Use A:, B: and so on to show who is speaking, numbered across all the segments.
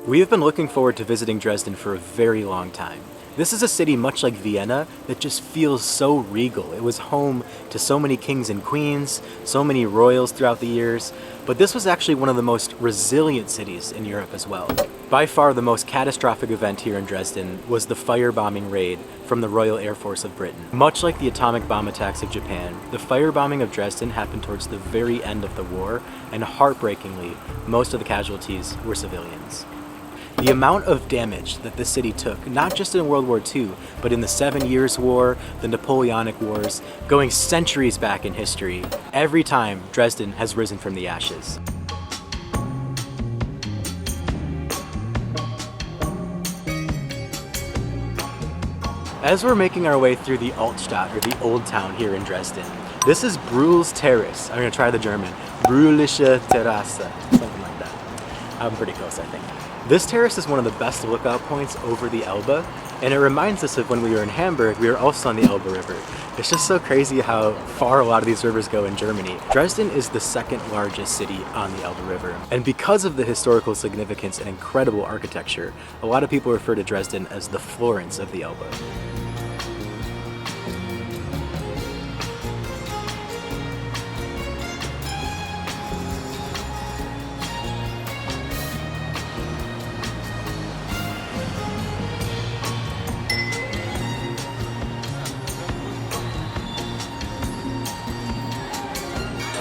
A: We have been looking forward to visiting Dresden for a very long time. This is a city much like Vienna that just feels so regal. It was home to so many kings and queens, so many royals throughout the years, but this was actually one of the most resilient cities in Europe as well. By far the most catastrophic event here in Dresden was the firebombing raid from the Royal Air Force of Britain. Much like the atomic bomb attacks of Japan, the firebombing of Dresden happened towards the very end of the war, and heartbreakingly, most of the casualties were civilians. The amount of damage that this city took, not just in World War II, but in the 7 Years' War, the Napoleonic Wars, going centuries back in history, every time Dresden has risen from the ashes. As we're making our way through the Altstadt, or the Old Town here in Dresden, this is Brühl's Terrace. I'm gonna try the German. Brühlische Terrasse, something like that. I'm pretty close, I think. This terrace is one of the best lookout points over the Elbe, and it reminds us of when we were in Hamburg, we were also on the Elbe River. It's just so crazy how far a lot of these rivers go in Germany. Dresden is the second largest city on the Elbe River, and because of the historical significance and incredible architecture, a lot of people refer to Dresden as the Florence of the Elbe.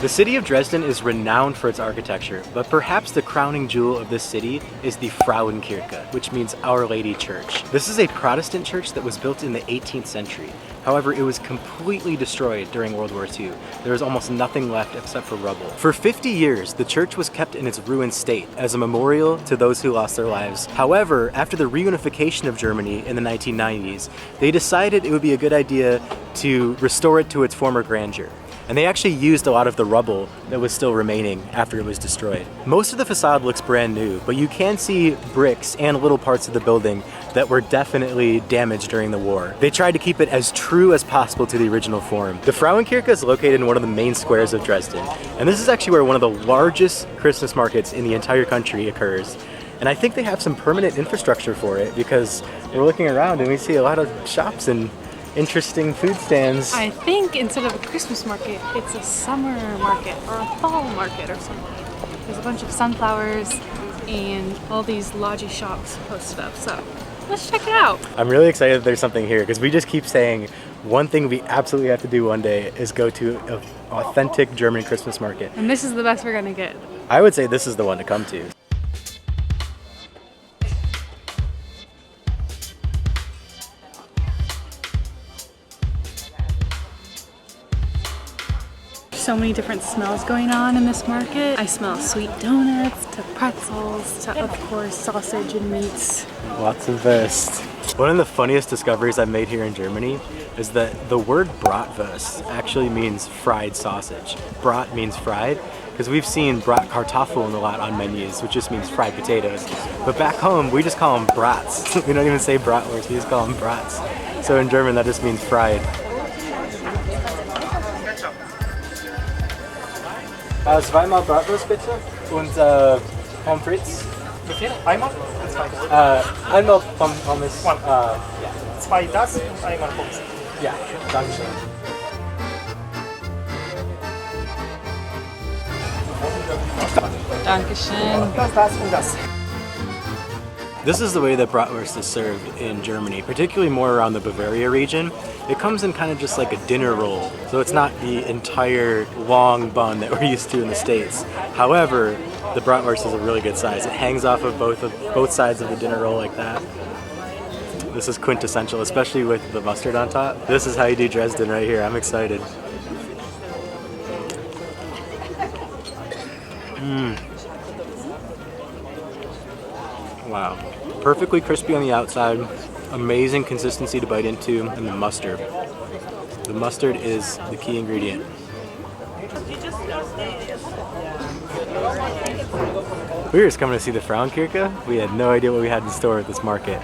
A: The city of Dresden is renowned for its architecture, but perhaps the crowning jewel of this city is the Frauenkirche, which means Our Lady Church. This is a Protestant church that was built in the 18th century. However, it was completely destroyed during World War II. There was almost nothing left except for rubble. For 50 years, the church was kept in its ruined state as a memorial to those who lost their lives. However, after the reunification of Germany in the 1990s, they decided it would be a good idea to restore it to its former grandeur. And they actually used a lot of the rubble that was still remaining after it was destroyed. Most of the facade looks brand new, but you can see bricks and little parts of the building that were definitely damaged during the war. They tried to keep it as true as possible to the original form. The Frauenkirche is located in one of the main squares of Dresden, and this is actually where one of the largest Christmas markets in the entire country occurs. And I think they have some permanent infrastructure for it because we're looking around and we see a lot of shops and interesting food stands.
B: I think instead of a Christmas market, it's a summer market or a fall market or something. There's a bunch of sunflowers and all these lodgy shops posted up, so let's check it out.
A: I'm really excited that there's something here because we just keep saying one thing we absolutely have to do one day is go to an authentic German Christmas market.
B: And this is the best we're gonna get.
A: I would say this is the one to come to.
B: So many different smells going on in this market. I smell sweet donuts to pretzels to, of course, sausage and meats.
A: Lots of Wurst. One of the funniest discoveries I've made here in Germany is that the word Bratwurst actually means fried sausage. Brat means fried, because we've seen Bratkartoffeln a lot on menus, which just means fried potatoes. But back home, we just call them Brats. We don't even say Bratwurst, we just call them Brats. So in German, that just means fried. Zweimal Bratwurst bitte und Pommes frites.
C: Wie viel? Einmal und zwei.
A: Einmal Pommes.
C: One.
A: Ja.
C: Zwei das und einmal Pommes.
A: Ja, danke schön.
B: Dankeschön.
C: Das und das.
A: This is the way that Bratwurst is served in Germany, particularly more around the Bavaria region. It comes in kind of just like a dinner roll, so it's not the entire long bun that we're used to in the States. However, the Bratwurst is a really good size. It hangs off of both sides of the dinner roll like that. This is quintessential, especially with the mustard on top. This is how you do Dresden right here. I'm excited. Wow. Perfectly crispy on the outside, amazing consistency to bite into, and the mustard. The mustard is the key ingredient. We were just coming to see the Frauenkirche. We had no idea what we had in store at this market.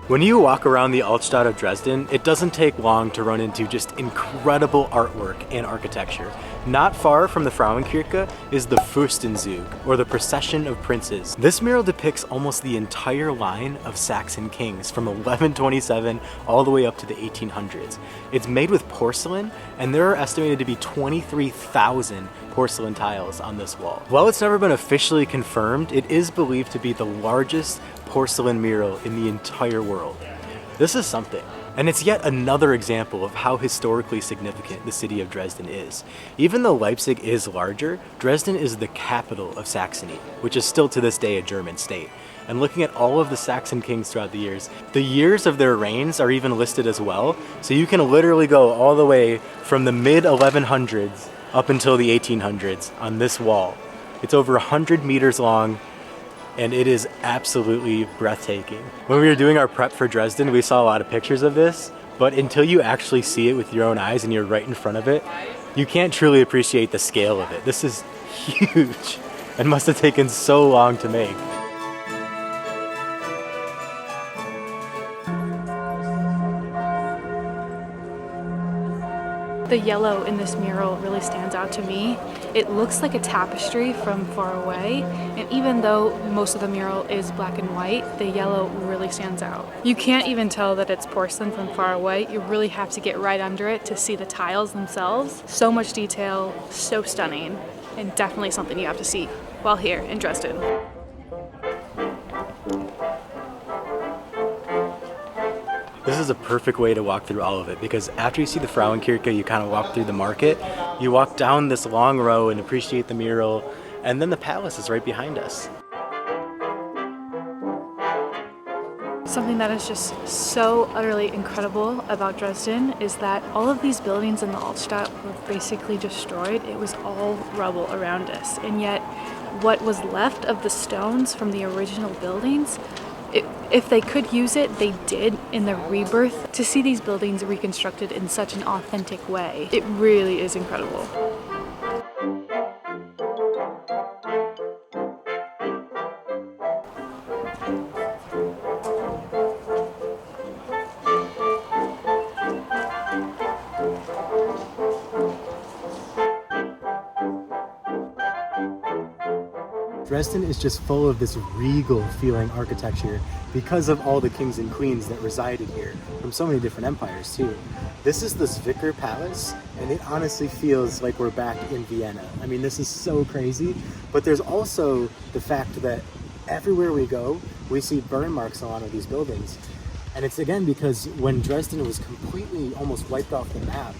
A: When you walk around the Altstadt of Dresden, it doesn't take long to run into just incredible artwork and architecture. Not far from the Frauenkirche is the Fürstenzug, or the Procession of Princes. This mural depicts almost the entire line of Saxon kings from 1127 all the way up to the 1800s. It's made with porcelain, and there are estimated to be 23,000 porcelain tiles on this wall. While it's never been officially confirmed, it is believed to be the largest porcelain mural in the entire world. This is something. And it's yet another example of how historically significant the city of Dresden is. Even though Leipzig is larger, Dresden is the capital of Saxony, which is still to this day a German state. And looking at all of the Saxon kings throughout the years of their reigns are even listed as well. So you can literally go all the way from the mid 1100s up until the 1800s on this wall. It's over 100 meters long, and it is absolutely breathtaking. When we were doing our prep for Dresden, we saw a lot of pictures of this, but until you actually see it with your own eyes and you're right in front of it, you can't truly appreciate the scale of it. This is huge and must have taken so long to make.
B: The yellow in this mural really stands out to me. It looks like a tapestry from far away, and even though most of the mural is black and white, the yellow really stands out. You can't even tell that it's porcelain from far away. You really have to get right under it to see the tiles themselves. So much detail, so stunning, and definitely something you have to see while here in Dresden.
A: This is a perfect way to walk through all of it, because after you see the Frauenkirche, you kind of walk through the market, you walk down this long row and appreciate the mural, and then the palace is right behind us.
B: Something that is just so utterly incredible about Dresden is that all of these buildings in the Altstadt were basically destroyed. It was all rubble around us, and yet what was left of the stones from the original buildings, if they could use it, they did in the rebirth. To see these buildings reconstructed in such an authentic way, it really is incredible.
A: Dresden is just full of this regal feeling architecture because of all the kings and queens that resided here from so many different empires too. This is the Zwinger Palace, and it honestly feels like we're back in Vienna. I mean, this is so crazy, but there's also the fact that everywhere we go, we see burn marks on a lot of these buildings. And it's again because when Dresden was completely almost wiped off the map,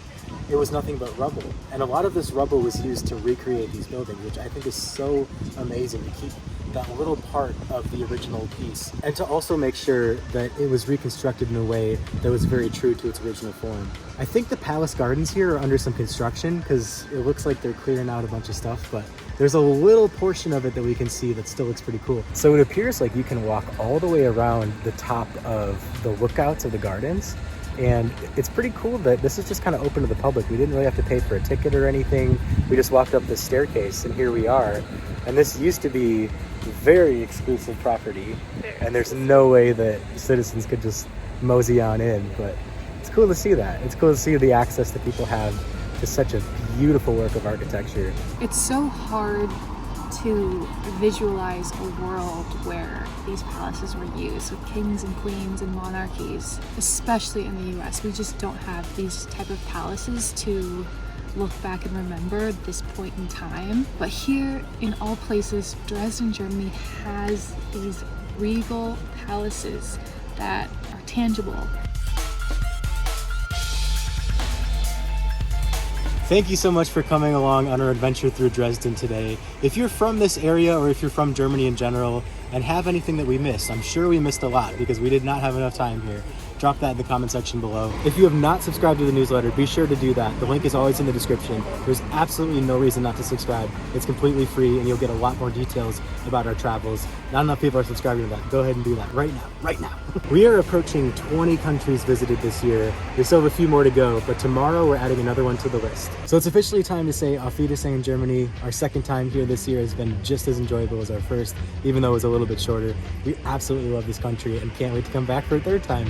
A: it was nothing but rubble. And a lot of this rubble was used to recreate these buildings, which I think is so amazing, to keep that little part of the original piece, and to also make sure that it was reconstructed in a way that was very true to its original form. I think the palace gardens here are under some construction because it looks like they're clearing out a bunch of stuff, but there's a little portion of it that we can see that still looks pretty cool. So it appears like you can walk all the way around the top of the lookouts of the gardens. And it's pretty cool that this is just kind of open to the public. We didn't really have to pay for a ticket or anything. We just walked up this staircase and here we are. And this used to be very exclusive property. And there's no way that citizens could just mosey on in. But it's cool to see that. It's cool to see the access that people have to such a beautiful work of architecture.
B: It's so hard to visualize a world where these palaces were used with kings and queens and monarchies, especially in the US. We just don't have these type of palaces to look back and remember this point in time. But here, in all places, Dresden, Germany has these regal palaces that are tangible.
A: Thank you so much for coming along on our adventure through Dresden today. If you're from this area or if you're from Germany in general and have anything that we missed, I'm sure we missed a lot because we did not have enough time here. drop that in the comment section below. If you have not subscribed to the newsletter, be sure to do that. The link is always in the description. There's absolutely no reason not to subscribe. It's completely free and you'll get a lot more details about our travels. Not enough people are subscribing to that. Go ahead and do that right now. We are approaching 20 countries visited this year. We still have a few more to go, but tomorrow we're adding another one to the list. So it's officially time to say Auf Wiedersehen in Germany. Our second time here this year has been just as enjoyable as our first, even though it was a little bit shorter. We absolutely love this country and can't wait to come back for a third time.